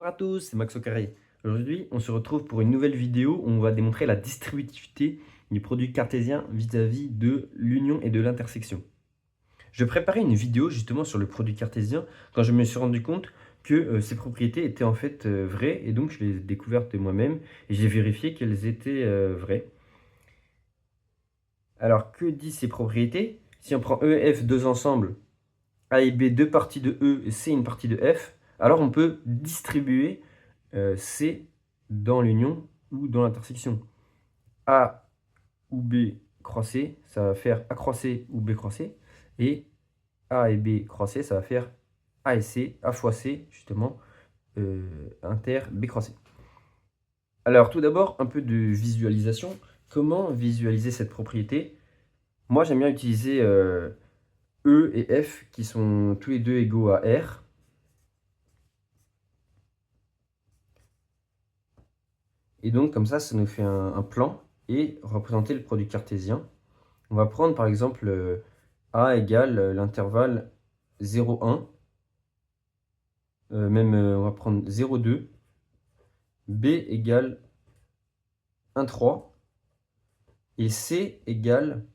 Bonjour à tous, c'est Max au carré. Aujourd'hui, on se retrouve pour une nouvelle vidéo où on va démontrer la distributivité du produit cartésien vis-à-vis de l'union et de l'intersection. Je préparais une vidéo justement sur le produit cartésien quand je me suis rendu compte que ces propriétés étaient en fait vraies et donc je les ai découvertes moi-même et j'ai vérifié qu'elles étaient vraies. Alors que disent ces propriétés? Si on prend E et F deux ensembles, A et B deux parties de E et C une partie de F, alors on peut distribuer C dans l'union ou dans l'intersection. A ou B croisé, ça va faire A croisé ou B croisé. Et A et B croisé, ça va faire A et C, A fois C, justement, inter B croisé. Alors tout d'abord, un peu de visualisation. Comment visualiser cette propriété? Moi, j'aime bien utiliser E et F qui sont tous les deux égaux à R. Et donc, comme ça nous fait un plan et représenter le produit cartésien. On va prendre par exemple A égale l'intervalle 0,1, on va prendre 0,2, B égale 1,3 et C égale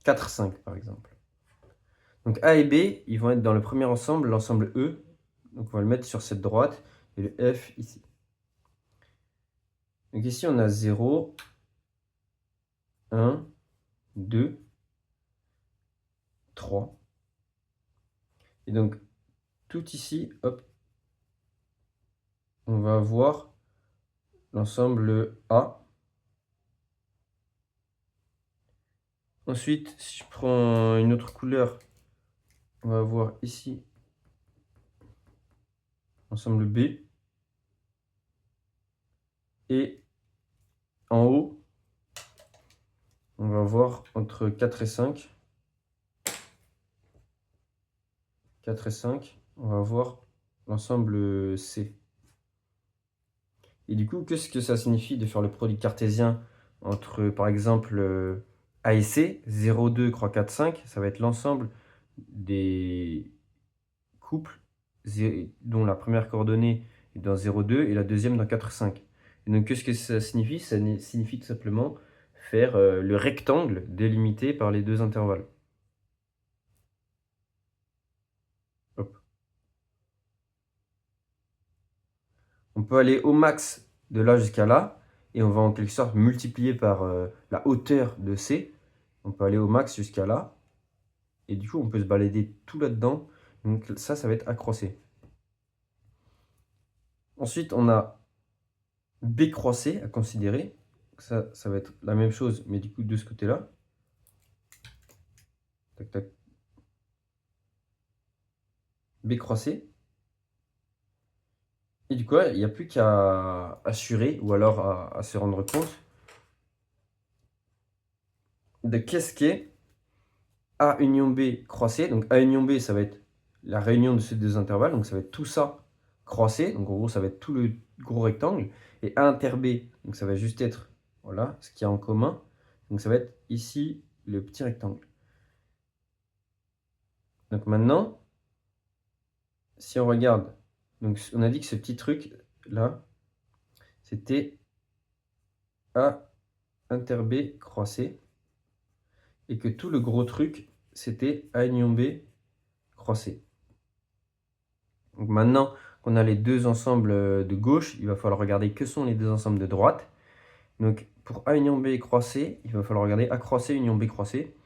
4,5 par exemple. Donc A et B, ils vont être dans le premier ensemble, l'ensemble E. Donc on va le mettre sur cette droite et le F ici. Donc ici on a 0, 1, 2, 3. Et donc tout ici, hop, on va avoir l'ensemble A. Ensuite, si je prends une autre couleur, on va avoir ici l'ensemble B. Et en haut, on va voir entre 4 et 5. 4 et 5, on va voir l'ensemble C. Et du coup, qu'est-ce que ça signifie de faire le produit cartésien entre, par exemple, A et C, 0, 2, 3, 4, 5, ça va être l'ensemble des couples dont la première coordonnée est dans 0, 2 et la deuxième dans 4, 5. Et donc, qu'est-ce que ça signifie? Ça signifie tout simplement faire le rectangle délimité par les deux intervalles. Hop. On peut aller au max de là jusqu'à là, et on va en quelque sorte multiplier par la hauteur de C. On peut aller au max jusqu'à là, et du coup on peut se balader tout là-dedans. Donc ça va être accroissé. Ensuite on a B croisé à considérer. Ça va être la même chose, mais du coup de ce côté-là. Tac, tac. B croisé. Et du coup, il n'y a plus qu'à assurer, ou alors à se rendre compte de qu'est-ce qu'est A union B croisé. Donc A union B, ça va être la réunion de ces deux intervalles. Donc ça va être tout ça croisé. Donc en gros, ça va être tout le gros rectangle. Et A inter B, donc ça va juste être voilà, ce qu'il y a en commun. Donc ça va être ici le petit rectangle. Donc maintenant, si on regarde, donc on a dit que ce petit truc là, c'était A inter B croisé. Et que tout le gros truc, c'était A union B croisé. Donc maintenant qu'on a les deux ensembles de gauche, il va falloir regarder que sont les deux ensembles de droite. Donc pour A union B croisé, il va falloir regarder A croisé, union B croisé.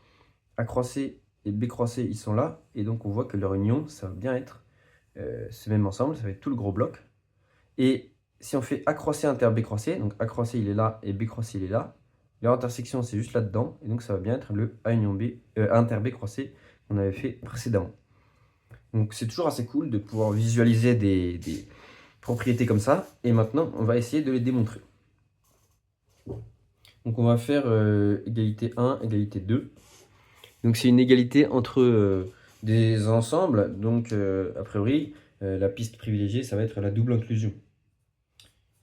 A croisé et B croisé, ils sont là. Et donc on voit que leur union, ça va bien être ce même ensemble, ça va être tout le gros bloc. Et si on fait A croisé inter B croisé, donc A croisé il est là et B croisé il est là, leur intersection c'est juste là-dedans. Et donc ça va bien être le A union B, inter B croisé qu'on avait fait précédemment. Donc c'est toujours assez cool de pouvoir visualiser des propriétés comme ça. Et maintenant, on va essayer de les démontrer. Donc on va faire égalité 1, égalité 2. Donc c'est une égalité entre des ensembles. Donc a priori, la piste privilégiée, ça va être la double inclusion.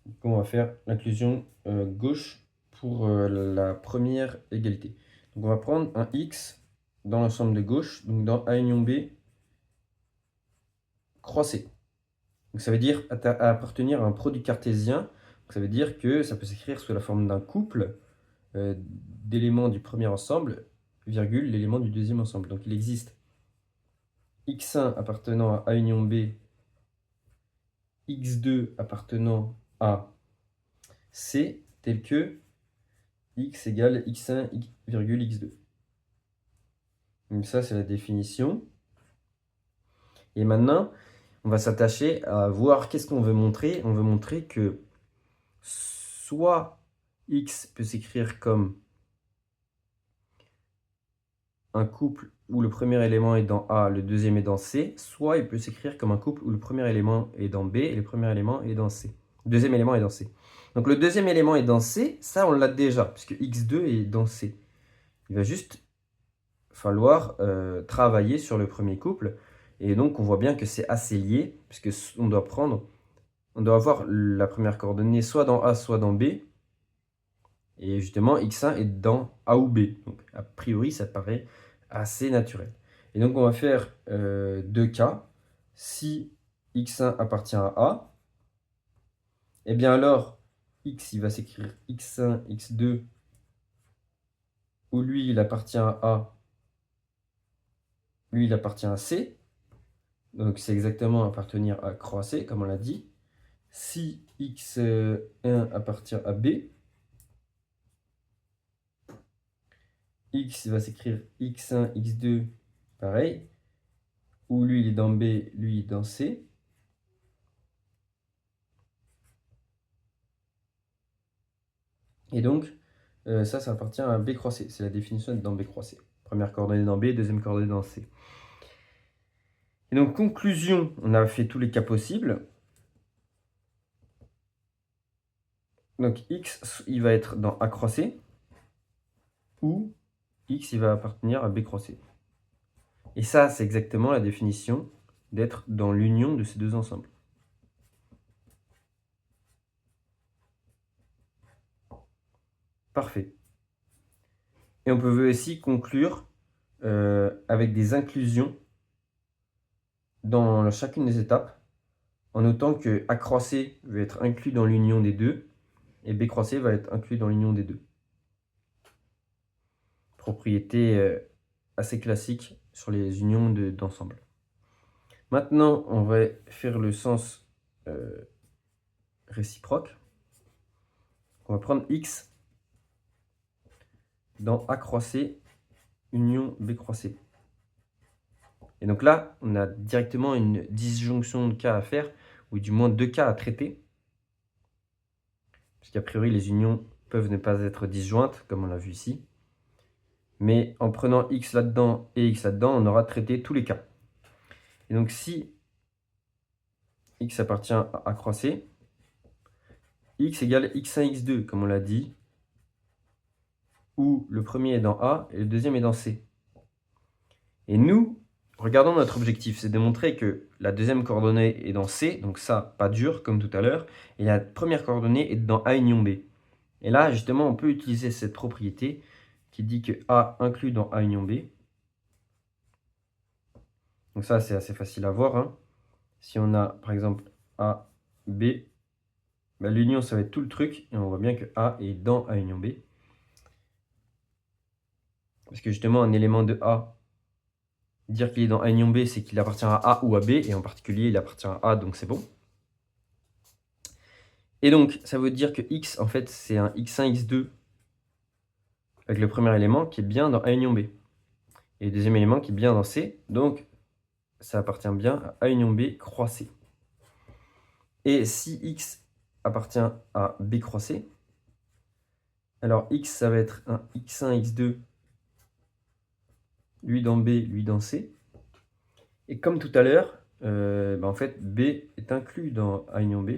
Donc on va faire l'inclusion gauche pour la première égalité. Donc on va prendre un x dans l'ensemble de gauche, donc dans A union B croisé. Donc ça veut dire appartenir à un produit cartésien. Donc ça veut dire que ça peut s'écrire sous la forme d'un couple d'éléments du premier ensemble, virgule, l'élément du deuxième ensemble. Donc il existe x1 appartenant à A union B, x2 appartenant à C, tel que x égale x1, virgule x2. Donc ça, c'est la définition. Et maintenant, on va s'attacher à voir qu'est-ce qu'on veut montrer. On veut montrer que soit x peut s'écrire comme un couple où le premier élément est dans A, le deuxième est dans C, soit il peut s'écrire comme un couple où le premier élément est dans B et le premier élément est dans C. Le deuxième élément est dans C. Donc le deuxième élément est dans C, ça on l'a déjà, puisque x2 est dans C. Il va juste falloir travailler sur le premier couple. Et donc on voit bien que c'est assez lié, puisque on doit avoir la première coordonnée soit dans A, soit dans B. Et justement, x1 est dans A ou B. Donc a priori, ça paraît assez naturel. Et donc on va faire deux cas. Si x1 appartient à A, et bien alors x il va s'écrire x1, x2, où lui il appartient à A, lui il appartient à C. Donc c'est exactement appartenir à croix C, comme on l'a dit. Si x1 appartient à B, x va s'écrire x1, x2, pareil, où lui il est dans B, lui il est dans C. Et donc, ça appartient à B croix C. C'est la définition dans B croix C. Première coordonnée dans B, deuxième coordonnée dans C. Et donc, conclusion, on a fait tous les cas possibles. Donc, x, il va être dans A croix C, ou x, il va appartenir à B croix C. Et ça, c'est exactement la définition d'être dans l'union de ces deux ensembles. Parfait. Et on peut aussi conclure avec des inclusions dans chacune des étapes, en notant que A croix C va être inclus dans l'union des deux, et B croix C va être inclus dans l'union des deux. Propriété assez classique sur les unions d'ensemble. Maintenant, on va faire le sens réciproque. On va prendre x dans A croix C, union B croix C. Et donc là, on a directement une disjonction de cas à faire, ou du moins deux cas à traiter. Parce qu'a priori, les unions peuvent ne pas être disjointes, comme on l'a vu ici. Mais en prenant x là-dedans et x là-dedans, on aura traité tous les cas. Et donc si x appartient à A croix C, x égale x1, x2, comme on l'a dit, où le premier est dans A et le deuxième est dans C. Et nous, regardons notre objectif, c'est de montrer que la deuxième coordonnée est dans C, donc ça, pas dur, comme tout à l'heure, et la première coordonnée est dans A union B. Et là, justement, on peut utiliser cette propriété qui dit que A inclus dans A union B. Donc ça, c'est assez facile à voir, hein. Si on a, par exemple, A, B, ben, l'union, ça va être tout le truc, et on voit bien que A est dans A union B. Parce que justement, un élément de A, dire qu'il est dans A union B, c'est qu'il appartient à A ou à B, et en particulier, il appartient à A, donc c'est bon. Et donc, ça veut dire que X, en fait, c'est un X1, X2, avec le premier élément qui est bien dans A union B. Et le deuxième élément qui est bien dans C, donc ça appartient bien à A union B croix C. Et si X appartient à B croix C, alors X, ça va être un X1, X2, lui dans B, lui dans C. Et comme tout à l'heure, en fait, B est inclus dans A union B.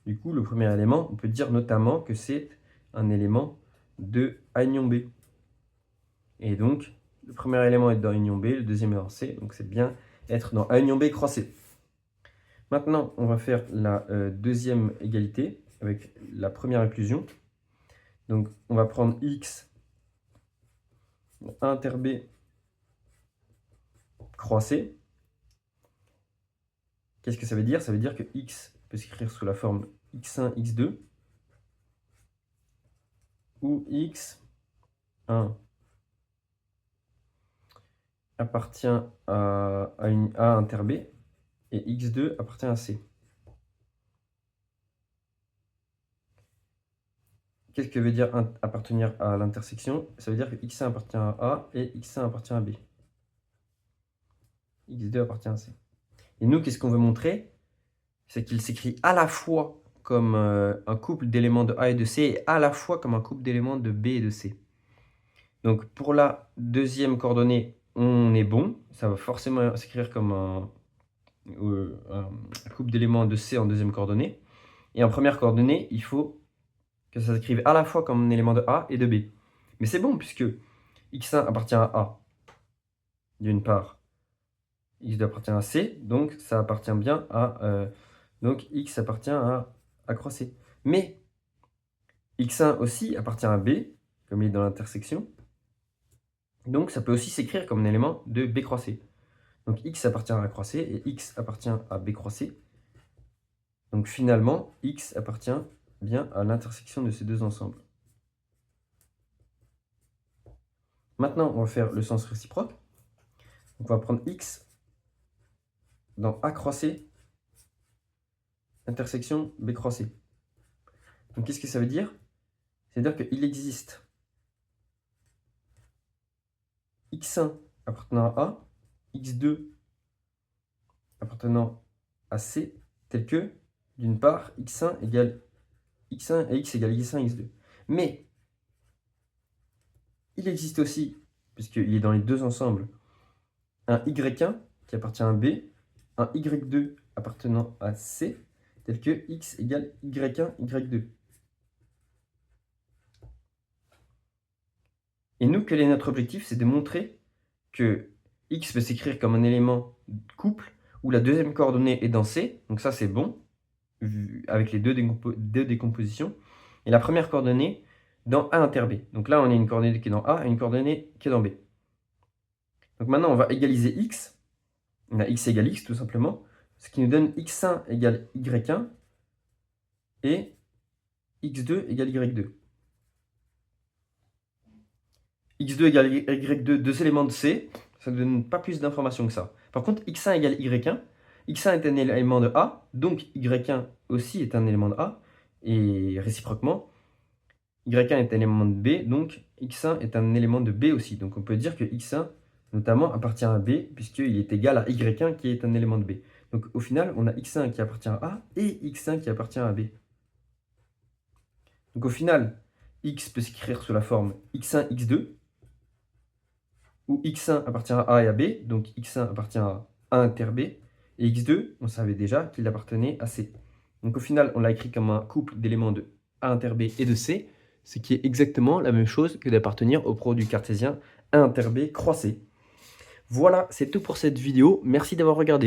Du coup, le premier élément, on peut dire notamment que c'est un élément de A union B. Et donc, le premier élément est dans A union B, le deuxième est dans C. Donc, c'est bien être dans A union B croix C. Maintenant, on va faire la deuxième égalité avec la première inclusion. Donc, on va prendre X inter B croix C, Qu'est-ce que ça veut dire? Ça veut dire que x peut s'écrire sous la forme x1, x2, où x1 appartient à inter B et x2 appartient à C. Qu'est-ce que veut dire appartenir à l'intersection? Ça veut dire que x1 appartient à A et x1 appartient à B. x2 appartient à C. Et nous, qu'est-ce qu'on veut montrer? C'est qu'il s'écrit à la fois comme un couple d'éléments de A et de C et à la fois comme un couple d'éléments de B et de C. Donc pour la deuxième coordonnée, on est bon. Ça va forcément s'écrire comme un couple d'éléments de C en deuxième coordonnée. Et en première coordonnée, il faut que ça s'écrive à la fois comme un élément de A et de B. Mais c'est bon puisque x1 appartient à A, d'une part, x2 appartient à C, donc ça appartient bien à... donc x appartient à croix C. Mais x1 aussi appartient à B, comme il est dans l'intersection. Donc ça peut aussi s'écrire comme un élément de B croix C. Donc x appartient à croix C et x appartient à B croix C. Donc finalement, x appartient bien à l'intersection de ces deux ensembles. Maintenant, on va faire le sens réciproque. On va prendre x dans A croix C, intersection B croix C. Donc qu'est-ce que ça veut dire? C'est-à-dire qu'il existe x1 appartenant à A, x2 appartenant à C, tel que, d'une part, x1 égale x1 et x égale x1, x2. Mais il existe aussi, puisqu'il est dans les deux ensembles, un y1 qui appartient à B, un y2 appartenant à C, tel que x égale y1, y2. Et nous, quel est notre objectif? C'est de montrer que x peut s'écrire comme un élément couple où la deuxième coordonnée est dans C, donc ça c'est bon, avec les deux décompositions, et la première coordonnée dans A inter B. Donc là on a une coordonnée qui est dans A et une coordonnée qui est dans B. Donc maintenant on va égaliser x, on a x égale x tout simplement, ce qui nous donne x1 égale y1 et x2 égale y2. x2 égale y2, deux éléments de C, ça ne donne pas plus d'informations que ça. Par contre, x1 égale y1, x1 est un élément de A, donc y1 aussi est un élément de A, et réciproquement, y1 est un élément de B, donc x1 est un élément de B aussi. Donc on peut dire que x1, notamment, appartient à B, puisqu'il est égal à y1 qui est un élément de B. Donc au final, on a x1 qui appartient à A et x1 qui appartient à B. Donc au final, x peut s'écrire sous la forme x1, x2, où x1 appartient à A et à B, donc x1 appartient à A inter B, et x2, on savait déjà qu'il appartenait à C. Donc au final, on l'a écrit comme un couple d'éléments de A inter B et de C, ce qui est exactement la même chose que d'appartenir au produit cartésien A inter B croix C. Voilà, c'est tout pour cette vidéo. Merci d'avoir regardé.